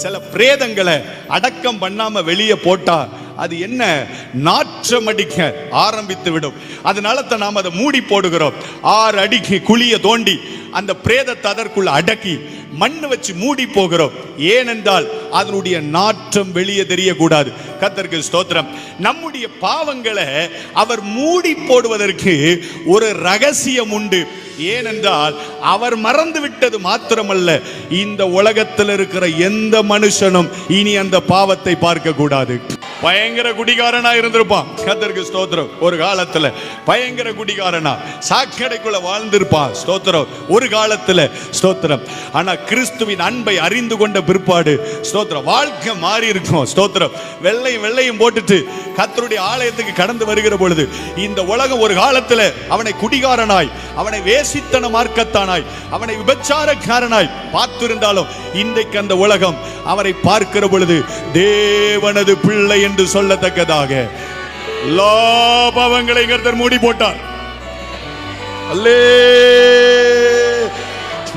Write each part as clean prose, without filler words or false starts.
சில பிரேதங்களை அடக்கம் பண்ணாம வெளியே போட்டா அது என்ன நாற்றம் அடிக்க ஆரம்பித்து விடும். அதனால தான் நாம் அதை மூடி போடுகிறோம். 6 அடிக்கு குழிய தோண்டி அந்த பிரேதத்தை அதற்குள்ள அடக்கி மண்ணு வச்சு மூடி போகிறோம். ஏனென்றால் அதனுடைய நாற்றம் வெளியே தெரியக்கூடாது. கர்த்தருக்கு ஸ்தோத்திரம். நம்முடைய பாவங்களை அவர் மூடி போடுவதற்கு ஒரு ரகசியம் உண்டு. ஏனென்றால் அவர் மறந்து விட்டது மாத்திரமல்ல, இந்த உலகத்தில் இருக்கிற எந்த மனுஷனும் இனி அந்த பாவத்தை பார்க்க கூடாது. பயங்கர குடிகாரனா இருந்திருப்பான். கர்த்தருக்கு ஸ்தோத்திரம். ஒரு காலத்துல பயங்கர குடிகாரனா சாக்கடைக்குள்ள வாழ்ந்திருப்பான். ஸ்தோத்திரம். ஒரு காலத்துல ஸ்தோத்திரம். ஆனா கிறிஸ்துவின் அன்பை அறிந்து கொண்ட பிற்பாடு ஸ்தோத்திரம் வாழ்க்கை மாறி இருக்கும். ஸ்தோத்திரம். வெள்ளையும் போட்டுட்டு கர்த்தருடைய ஆலயத்துக்கு கடந்து வருகிற பொழுது இந்த உலகம் ஒரு காலத்துல அவனை குடிகாரனாய், அவனை வேசித்தன மார்க்கத்தானாய், அவனை விபச்சாரக்காரனாய் பார்த்திருந்தாலும் இன்றைக்கு அந்த உலகம் அவரை பார்க்கிற பொழுது தேவனது பிள்ளை என்று சொல்லத்தக்கதாக எல்லா பாவங்களை கர்த்தர் மூடி போட்டார்.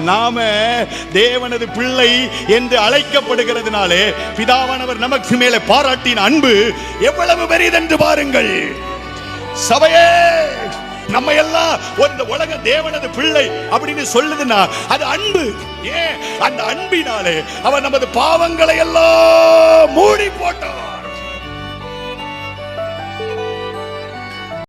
நாம தேவனது பிள்ளை என்று அழைக்கப்படுகிறதுனாலே பிதாவானவர் நமக்கு மேலே பாராட்டின அன்பு எவ்வளவு பெரியதென்று பாருங்கள். சபையே, நம்ம எல்லாம் இந்த உலக தேவனது பிள்ளை அப்படின்னு சொல்லுதுன்னா அது அன்பு. ஏன்? அந்த அன்பினாலே அவர் நமது பாவங்களை எல்லாம் மூடி போட்டார்.